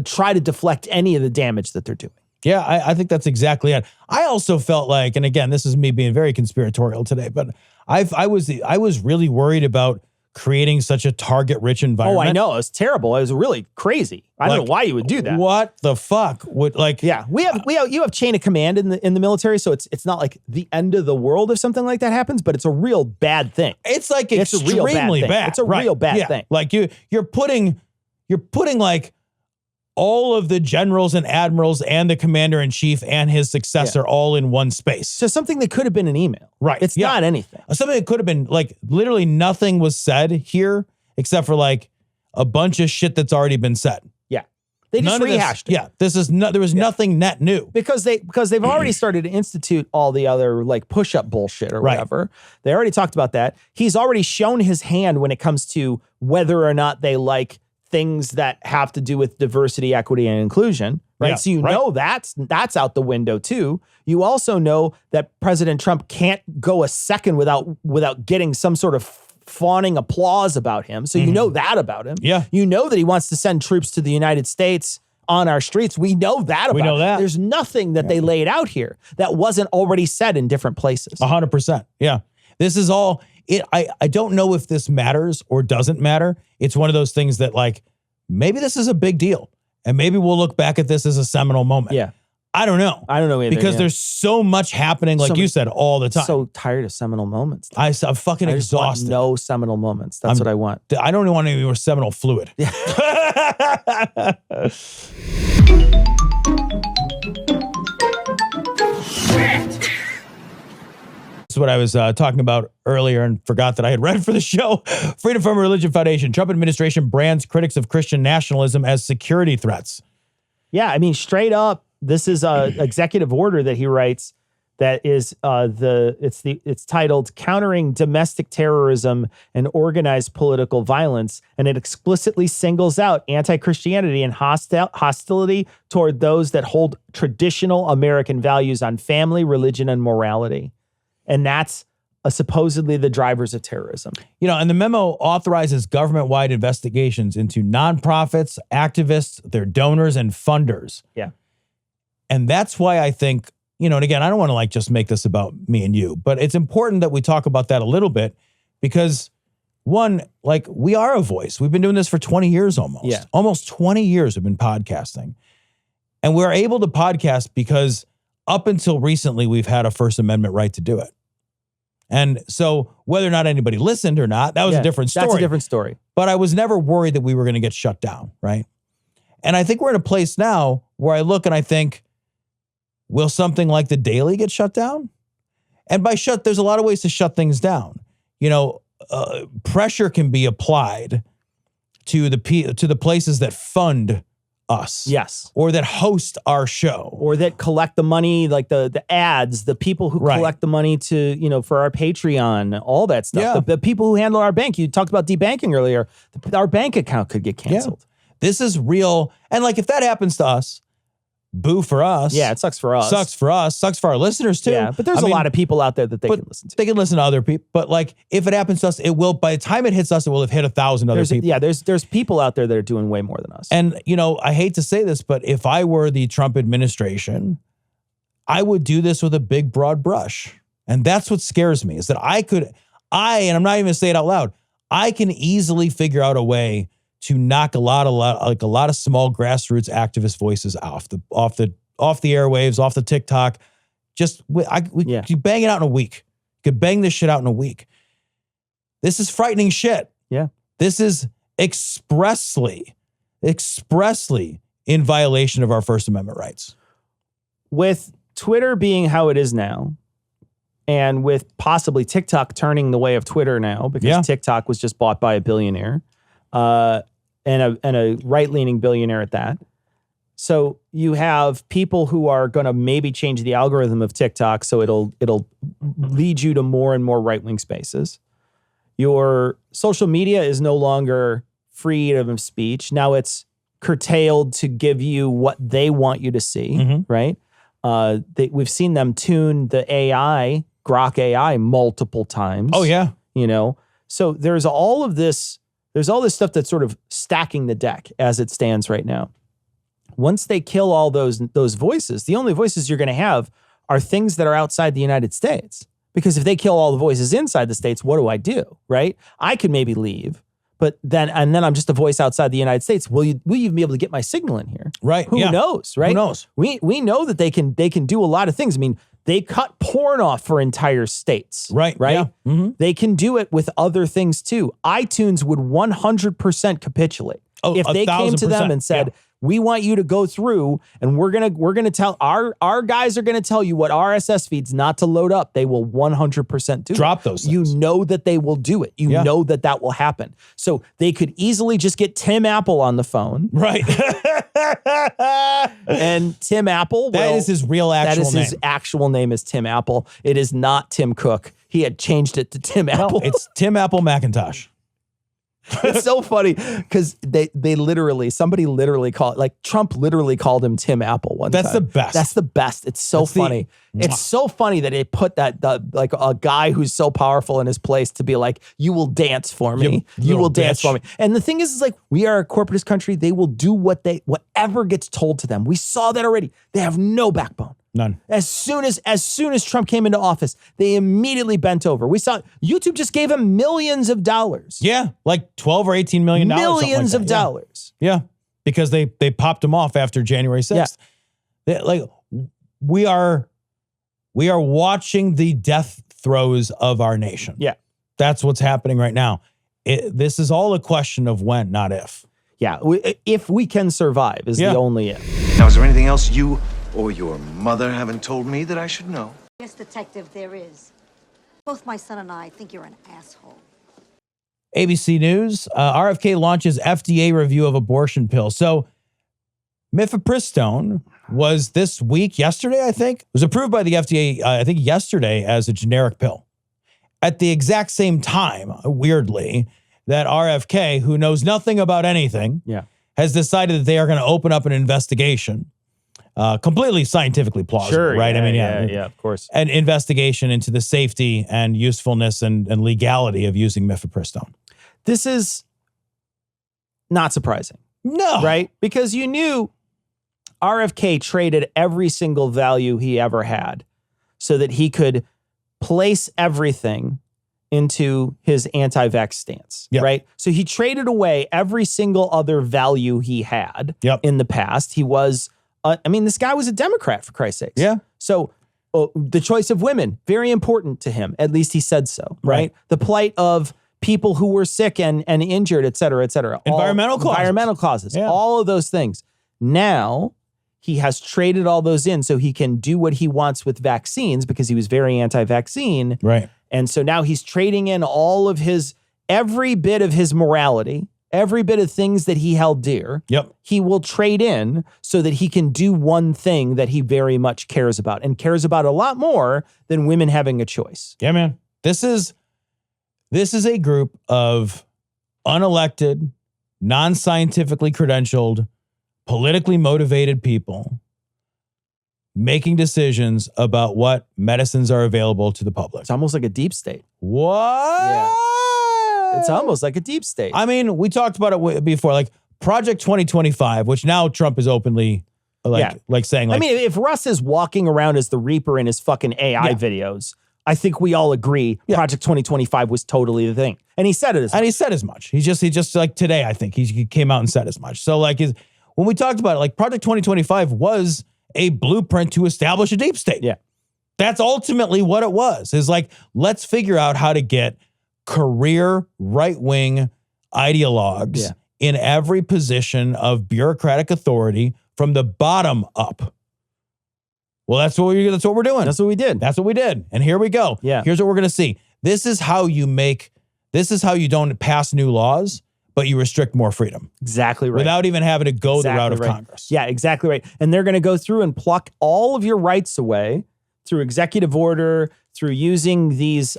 try to deflect any of the damage that they're doing. Yeah, I think that's exactly it. I also felt like, and again, this is me being very conspiratorial today, but I was really worried about creating such a target-rich environment. Oh, I know. It was terrible. It was really crazy. I don't know why you would do that. What the fuck? You have chain of command in the military, so it's not like the end of the world if something like that happens, but it's a real bad thing. It's like it's extremely bad. It's a real bad thing. Like you're putting like all of the generals and admirals and the commander in chief and his successor all in one space. So something that could have been an email. Right. It's not anything. Something that could have been like literally nothing was said here except for like a bunch of shit that's already been said. Yeah. They just rehashed it. Yeah. There was nothing net new. Because they've already started to institute all the other like push-up bullshit or whatever. They already talked about that. He's already shown his hand when it comes to whether or not they like things that have to do with diversity, equity, and inclusion, right? Yeah, so you know that's out the window too. You also know that President Trump can't go a second without getting some sort of fawning applause about him. So you know that about him. Yeah. You know that he wants to send troops to the United States on our streets. We know that about him. There's nothing that they laid out here that wasn't already said in different places. 100%. Yeah. This is all it. I don't know if this matters or doesn't matter. It's one of those things that like, maybe this is a big deal and maybe we'll look back at this as a seminal moment. Yeah. I don't know. I don't know either. Because there's so much happening, like you said, all the time. So tired of seminal moments. I'm fucking exhausted. Want no seminal moments. That's what I want. I don't even want any more seminal fluid. Yeah. This is what I was talking about earlier and forgot that I had read for the show. Freedom from Religion Foundation. Trump administration brands critics of Christian nationalism as security threats. Yeah, I mean, straight up, this is a executive order that he writes that is it's titled Countering Domestic Terrorism and Organized Political Violence, and it explicitly singles out anti-Christianity and hostility toward those that hold traditional American values on family, religion, and morality. And that's supposedly the drivers of terrorism. You know, and the memo authorizes government-wide investigations into nonprofits, activists, their donors, and funders. Yeah. And that's why I think, you know, and again, I don't want to like just make this about me and you, but it's important that we talk about that a little bit because one, like we are a voice. We've been doing this for 20 years almost. Yeah. Almost 20 years we've been podcasting. And we're able to podcast because up until recently, we've had a First Amendment right to do it. And so whether or not anybody listened or not, that was a different story. That's a different story. But I was never worried that we were going to get shut down, right? And I think we're in a place now where I look and I think, will something like the Daily get shut down? And by shut, there's a lot of ways to shut things down. You know, pressure can be applied to the places that fund us. Yes. Or that host our show. Or that collect the money, like the ads, the people who collect the money to, you know, for our Patreon, all that stuff. Yeah. The people who handle our bank. You talked about debanking earlier. Our bank account could get canceled. Yeah. This is real. And like, if that happens to us, boo for us. Yeah, it sucks for us. Sucks for us. Sucks for our listeners too. Yeah, but there's a lot of people out there that they can listen to. They can listen to other people. But like, if it happens to us, it will, by the time it hits us, it will have hit 1,000 other people. Yeah, there's people out there that are doing way more than us. And, you know, I hate to say this, but if I were the Trump administration, I would do this with a big, broad brush. And that's what scares me, is that and I'm not even gonna say it out loud, I can easily figure out a way to knock a lot of small grassroots activist voices off the airwaves, off the TikTok. We could bang it out in a week. Could bang this shit out in a week. This is frightening shit. Yeah. This is expressly in violation of our First Amendment rights. With Twitter being how it is now, and with possibly TikTok turning the way of Twitter now, because TikTok was just bought by a billionaire, and a right-leaning billionaire at that. So you have people who are going to maybe change the algorithm of TikTok, so it'll lead you to more and more right-wing spaces. Your social media is no longer freedom of speech. Now it's curtailed to give you what they want you to see, right? We've seen them tune the AI, Grok AI, multiple times. Oh, yeah. You know, so there's all this stuff that's sort of stacking the deck as it stands right now. Once they kill all those voices, the only voices you're going to have are things that are outside the United States. Because if they kill all the voices inside the States, what do I do, right? I could maybe leave, but then I'm just a voice outside the United States. Will you even be able to get my signal in here? Right. Who knows, right? Who knows? We know that they can do a lot of things. I mean, they cut porn off for entire states. Right. Right. Yeah. Mm-hmm. They can do it with other things too. iTunes would 100% capitulate if they came to them and said, we want you to go through and we're gonna tell our guys are gonna tell you what RSS feeds not to load up. They will 100% do drop those things. You know that they will do it. You know that will happen. So they could easily just get Tim Apple on the phone. Right. And Tim Apple, that is his real actual name. His actual name is Tim Apple. It is not Tim Cook. He had changed it to Tim Apple. It's Tim Apple Macintosh. It's so funny because somebody literally called, like Trump literally called him Tim Apple one time. That's the best. That's the best. It's so funny. It's so funny that it put like a guy who's so powerful in his place to be like, you will dance for me. You will dance for me. And the thing is like, we are a corporatist country. They will do whatever gets told to them. We saw that already. They have no backbone. None. As soon as Trump came into office, they immediately bent over. We saw YouTube just gave him millions of dollars. Yeah, like $12 or $18 million. Millions of dollars. Yeah, because they popped him off after January 6th. Yeah. We are watching the death throes of our nation. Yeah, that's what's happening right now. This is all a question of when, not if. Yeah, if we can survive is the only if. Now, is there anything else you or your mother haven't told me that I should know? Yes, Detective, there is. Both my son and I think you're an asshole. ABC News, RFK launches FDA review of abortion pill. So Mifepristone was this week, yesterday, I think, was approved by the FDA, I think yesterday, as a generic pill. At the exact same time, weirdly, that RFK, who knows nothing about anything, has decided that they are going to open up an investigation, completely scientifically plausible, right? Yeah, of course. An investigation into the safety and usefulness and legality of using mifepristone. This is not surprising. No. Right? Because you knew RFK traded every single value he ever had so that he could place everything into his anti-vax stance, right? So he traded away every single other value he had in the past. He was, this guy was a Democrat, for Christ's sakes. Yeah. So the choice of women, very important to him. At least he said so, right? The plight of people who were sick and injured, et cetera, et cetera. Environmental causes. All of those things. Now, he has traded all those in so he can do what he wants with vaccines because he was very anti-vaccine. Right. And so now he's trading in all of every bit of his morality, every bit of things that he held dear. He will trade in so that he can do one thing that he very much cares about and cares about a lot more than women having a choice. Yeah, man. This is a group of unelected, non-scientifically credentialed, politically motivated people making decisions about what medicines are available to the public. It's almost like a deep state. What? Yeah. It's almost like a deep state. I mean, we talked about it before, like Project 2025, which now Trump is openly saying. I mean, if Russ is walking around as the Reaper in his fucking AI videos, I think we all agree Project 2025 was totally the thing. And he said it as much. And he said as much. He just like today, I think he came out and said as much. So like when we talked about it, like Project 2025 was a blueprint to establish a deep state. Yeah. That's ultimately what it was. Is like, let's figure out how to get career right-wing ideologues in every position of bureaucratic authority from the bottom up. Well, that's what we're doing. That's what we did. That's what we did. And here we go. Yeah. Here's what we're going to see. This is how you don't pass new laws, but you restrict more freedom. Exactly right. Without even having to go the route of Congress. Yeah, exactly right. And they're going to go through and pluck all of your rights away through executive order, through using these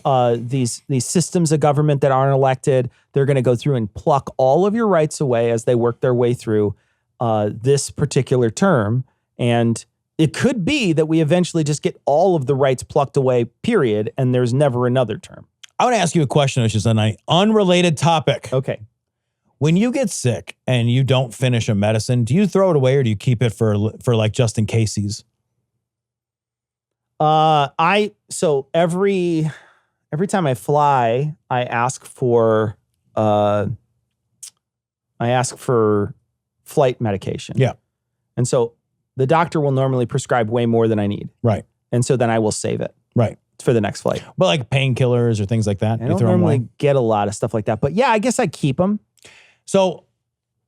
systems of government that aren't elected. They're going to go through and pluck all of your rights away as they work their way through this particular term. And it could be that we eventually just get all of the rights plucked away, period, and there's never another term. I want to ask you a question, which is an unrelated topic. Okay. When you get sick and you don't finish a medicine, do you throw it away or do you keep it for like just in cases? So every time I fly, I ask for flight medication. Yeah. And so the doctor will normally prescribe way more than I need. Right. And so then I will save it. Right. For the next flight. But like painkillers or things like that? I don't normally get a lot of stuff like that. But yeah, I guess I keep them. So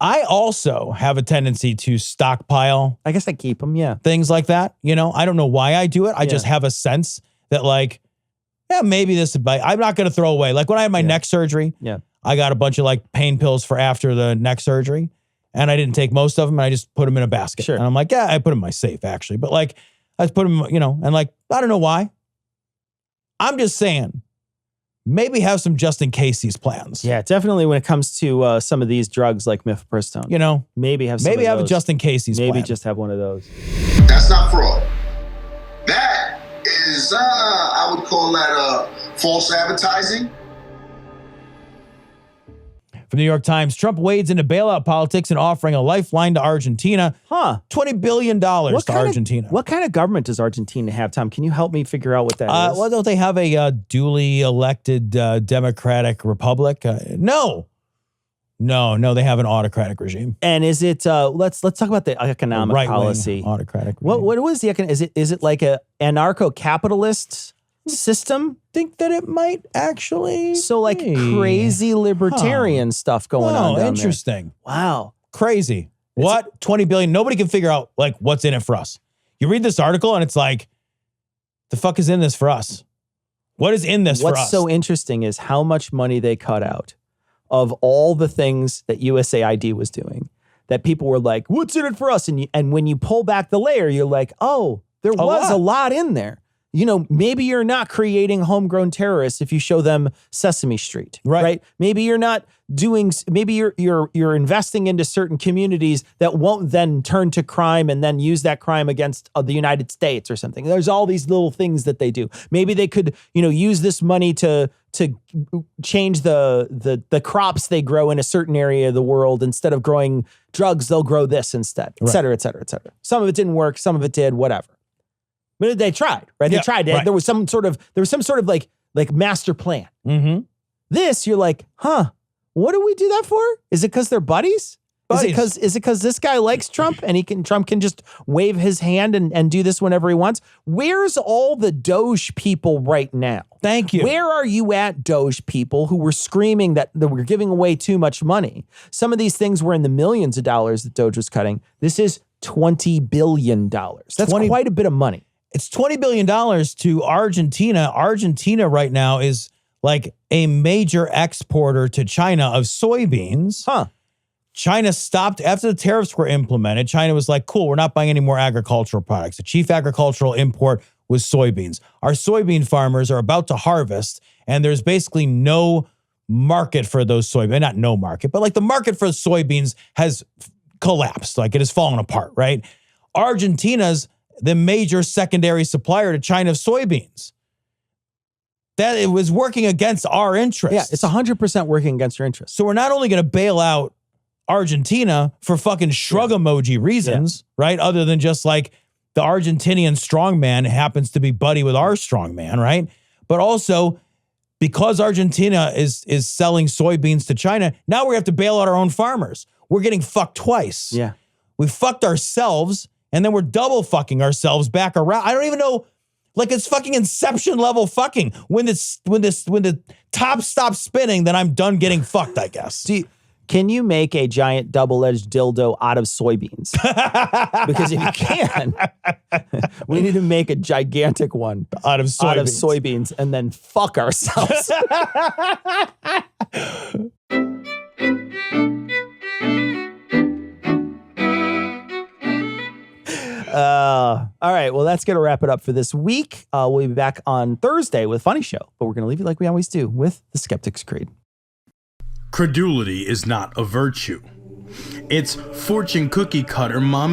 I also have a tendency to stockpile. I guess I keep them, yeah. Things like that. You know, I don't know why I do it. I just have a sense that like, maybe this, I'm not going to throw away. Like when I had my neck surgery, I got a bunch of like pain pills for after the neck surgery. And I didn't take most of them. And I just put them in a basket. Sure. And I'm like, I put them in my safe actually. But like, I just put them, and like, I don't know why. I'm just saying, maybe have some just in caseies plans. Yeah, definitely when it comes to some of these drugs like mifepristone. Maybe have some maybe have a just in caseies plan. Maybe just have one of those. That's not fraud. That is, I would call that false advertising. From the New York Times, Trump wades into bailout politics and offering a lifeline to Argentina. $20 billion to Argentina. What kind of government does Argentina have, Tom? Can you help me figure out what that is? Well, don't they have a duly elected democratic republic? No, they have an autocratic regime. And is it, let's talk about the economic policy. Autocratic What regime. was the, is it like a anarcho-capitalist system? Think that it might actually so like crazy libertarian stuff going on down interesting there. Wow, crazy. What 20 billion? Nobody can figure out like what's in it for us. You read this article and it's like, the fuck is in this for us? What is in this for us? What's so interesting is how much money they cut out of all the things that USAID was doing. that people were like, what's in it for us? And when you pull back the layer, you're like, oh, there was a lot in there. You know, maybe you're not creating homegrown terrorists if you show them Sesame Street, right? Maybe you're not maybe you're investing into certain communities that won't then turn to crime and then use that crime against the United States or something. There's all these little things that they do. Maybe they could, use this money to change the crops they grow in a certain area of the world. Instead of growing drugs, they'll grow this instead, et cetera, et cetera, et cetera. Some of it didn't work. Some of it did, whatever. But they tried, right? They tried. Right. There was some sort of like master plan. Mm-hmm. This, you're like, what do we do that for? Is it because they're buddies? Is it because this guy likes Trump and Trump can just wave his hand and do this whenever he wants? Where's all the Doge people right now? Thank you. Where are you at, Doge people, who were screaming that we're giving away too much money? Some of these things were in the millions of dollars that Doge was cutting. This is $20 billion. That's quite a bit of money. It's $20 billion to Argentina. Argentina right now is like a major exporter to China of soybeans. China stopped after the tariffs were implemented. China was like, cool, we're not buying any more agricultural products. The chief agricultural import was soybeans. Our soybean farmers are about to harvest, and there's basically no market for those soybeans. Not no market, but like the market for soybeans has collapsed. Like it has fallen apart, right? Argentina's the major secondary supplier to China of soybeans. That it was working against our interests. Yeah, it's 100% working against your interests. So we're not only going to bail out Argentina for fucking shrug emoji reasons, right? Other than just like the Argentinian strongman happens to be buddy with our strongman, right? But also because Argentina is selling soybeans to China, now we have to bail out our own farmers. We're getting fucked twice. Yeah. We fucked ourselves and then we're double fucking ourselves back around. I don't even know. Like it's fucking Inception level fucking. When the top stops spinning, then I'm done getting fucked, I guess. Can you make a giant double-edged dildo out of soybeans? Because if you can, we need to make a gigantic one out of soybeans and then fuck ourselves. All right, well, that's going to wrap it up for this week. We'll be back on Thursday with Funny Show, but we're going to leave you like we always do with the Skeptic's Creed. Credulity is not a virtue. It's fortune cookie cutter mommy